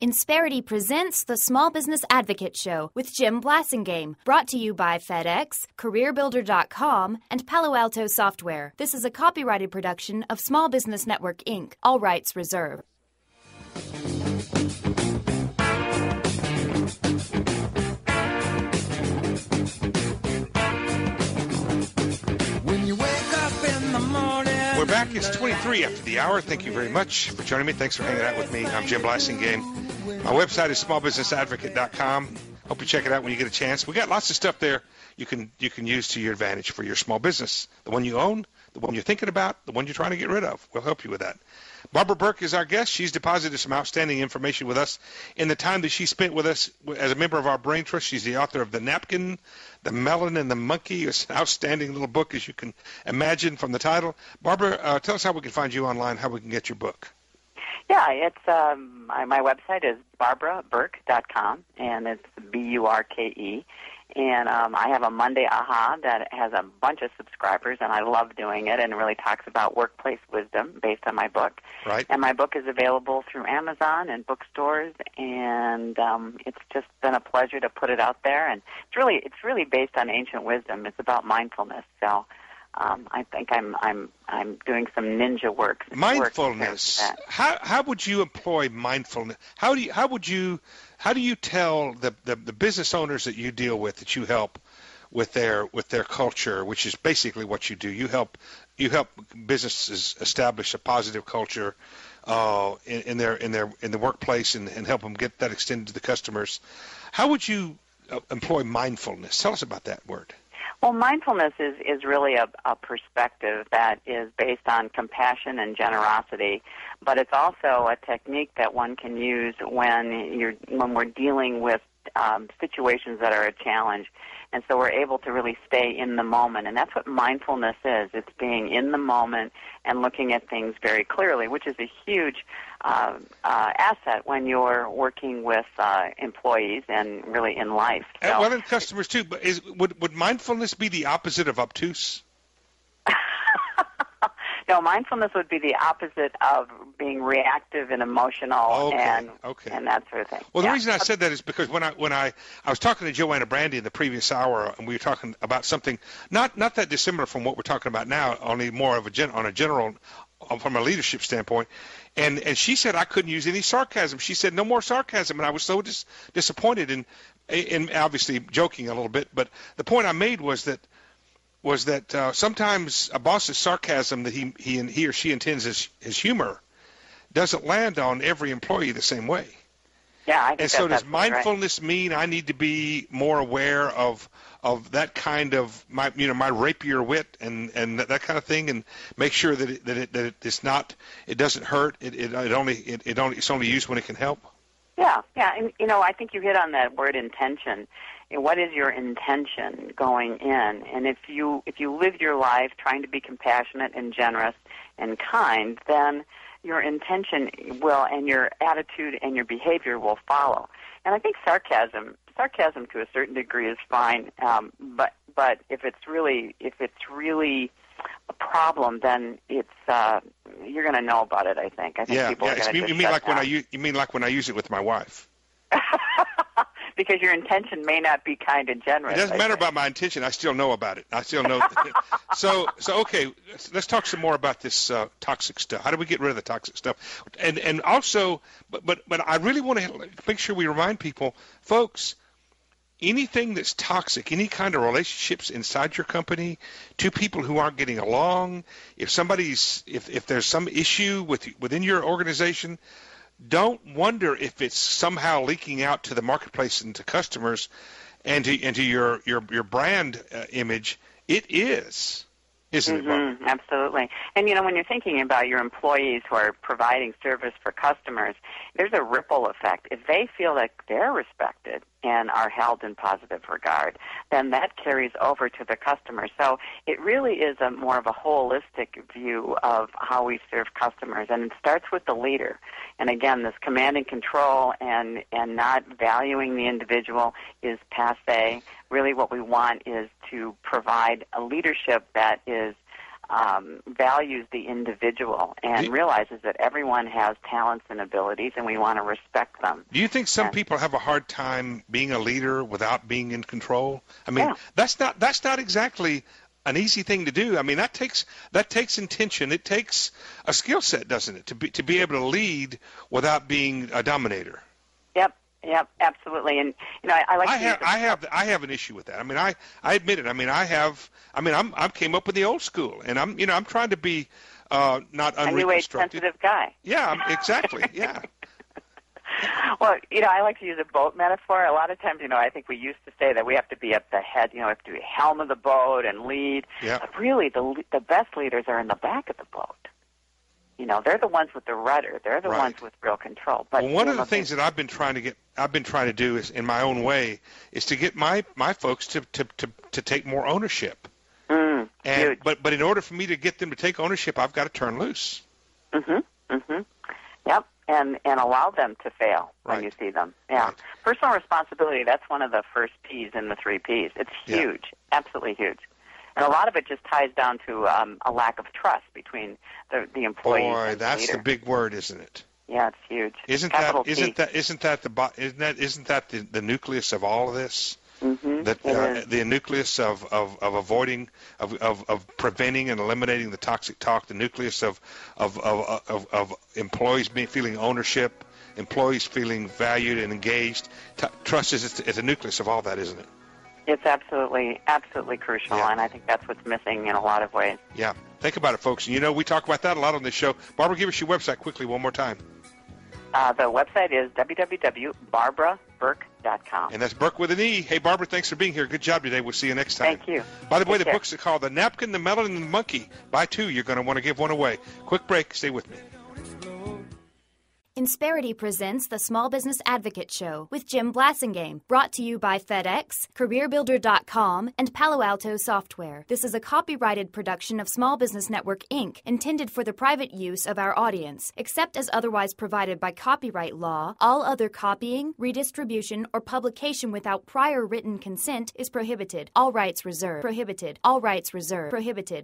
Insperity presents the Small Business Advocate Show with Jim Blasingame, brought to you by FedEx, CareerBuilder.com, and Palo Alto Software. This is a copyrighted production of Small Business Network, Inc., all rights reserved. When you wake up in the morning. We're back. It's 23 after the hour. Thank you very much for joining me. Thanks for hanging out with me. I'm Jim Blasingame. My website is smallbusinessadvocate.com. Hope you check it out when you get a chance. We got lots of stuff there you can use to your advantage for your small business. The one you own, the one you're thinking about, the one you're trying to get rid of. We'll help you with that. Barbara Burke is our guest. She's deposited some outstanding information with us in the time that she spent with us as a member of our Brain Trust. She's the author of The Napkin, The Melon, and the Monkey. It's an outstanding little book, as you can imagine from the title. Barbara, tell us how we can find you online, how we can get your book. Yeah, it's my website is barbaraburke.com, and it's Burke. And I have a Monday Aha that has a bunch of subscribers, and I love doing it, and it really talks about workplace wisdom based on my book. Right. And my book is available through Amazon and bookstores, and it's just been a pleasure to put it out there. And it's really based on ancient wisdom. It's about mindfulness. So I think I'm doing some ninja work. Mindfulness. How would you employ mindfulness? How do you tell the business owners that you deal with, that you help with their culture, which is basically what you do? You help businesses establish a positive culture in the workplace and help them get that extended to the customers. How would you employ mindfulness? Tell us about that word. Well, mindfulness is really a perspective that is based on compassion and generosity, but it's also a technique that one can use when we're dealing with situations that are a challenge. And so we're able to really stay in the moment, and that's what mindfulness is. It's being in the moment and looking at things very clearly, which is a huge asset when you're working with employees and really in life. So, well, and customers too. But would mindfulness be the opposite of obtuse? No, mindfulness would be the opposite of being reactive and emotional and that sort of thing. Well, the reason I said that is because when I was talking to Joanna Brandy in the previous hour, and we were talking about something not that dissimilar from what we're talking about now, only more of on a general, from a leadership standpoint, and she said I couldn't use any sarcasm. She said no more sarcasm, and I was so disappointed, and obviously joking a little bit, but the point I made was that sometimes a boss's sarcasm that he or she intends as humor doesn't land on every employee the same way. Yeah, I think and so does mindfulness right. mean I need to be more aware of that kind of my rapier wit and that kind of thing, and make sure that it doesn't hurt. It's only used when it can help. Yeah, and I think you hit on that word intention. What is your intention going in? And if you live your life trying to be compassionate and generous and kind, then your intention will, and your attitude and your behavior will follow. And I think sarcasm to a certain degree is fine, but if it's really a problem, then it's you're going to know about it. I think people are going to. You mean like when I use it with my wife? Because your intention may not be kind and generous. It doesn't matter about my intention. I still know about it. I still know. So okay, let's talk some more about this toxic stuff. How do we get rid of the toxic stuff? And also, but I really want to make sure we remind people, folks, anything that's toxic, any kind of relationships inside your company, two people who aren't getting along, if there's some issue within your organization, don't wonder if it's somehow leaking out to the marketplace and to customers and to your brand image. It is, isn't it, Bob? Absolutely. And, when you're thinking about your employees who are providing service for customers, there's a ripple effect. If they feel that they're respected and are held in positive regard, then that carries over to the customer. So it really is more of a holistic view of how we serve customers, and it starts with the leader. And again, this command and control and not valuing the individual is passé. Really what we want is to provide a leadership that is values the individual and realizes that everyone has talents and abilities, and we want to respect them. Do you think some people have a hard time being a leader without being in control? I mean, that's not exactly an easy thing to do. I mean, that takes intention. It takes a skill set, doesn't it, to be able to lead without being a dominator? Yep, absolutely. And I have an issue with that. I mean, I admit it. I mean, I came up with the old school, and I'm trying to be not unreconstructed. A new age sensitive guy. Yeah, exactly. Yeah. Well, I like to use a boat metaphor. A lot of times, I think we used to say that we have to be at the head, we have to be helm of the boat and lead. Yeah. But really, the best leaders are in the back of the boat. They're the ones with the rudder. They're the ones with real control. But one of the things that I've been trying to do is, in my own way, is to get my folks to take more ownership. Huge. But in order for me to get them to take ownership, I've got to turn loose. Yep. And allow them to fail when you see them. Yeah. Right. Personal responsibility, that's one of the first P's in the 3 P's. It's huge. Absolutely huge. And a lot of it just ties down to a lack of trust between the employees and the leader. Boy, that's the big word, isn't it? Yeah, it's huge. Isn't that the nucleus of all of this? The nucleus of avoiding, of preventing and eliminating the toxic talk. The nucleus of employees feeling ownership, employees feeling valued and engaged. Trust is a nucleus of all that, isn't it? It's absolutely crucial, and I think that's what's missing in a lot of ways. Yeah. Think about it, folks. We talk about that a lot on this show. Barbara, give us your website quickly one more time. The website is www.barbaraburke.com. And that's Burke with an E. Hey, Barbara, thanks for being here. Good job today. We'll see you next time. Thank you. By the way, the books are called The Napkin, The Melon, and The Monkey. Buy 2. You're going to want to give one away. Quick break. Stay with me. Insperity presents the Small Business Advocate Show with Jim Blasingame, brought to you by FedEx, CareerBuilder.com, and Palo Alto Software. This is a copyrighted production of Small Business Network, Inc., intended for the private use of our audience. Except as otherwise provided by copyright law, all other copying, redistribution, or publication without prior written consent is prohibited. All rights reserved. Prohibited. All rights reserved. Prohibited.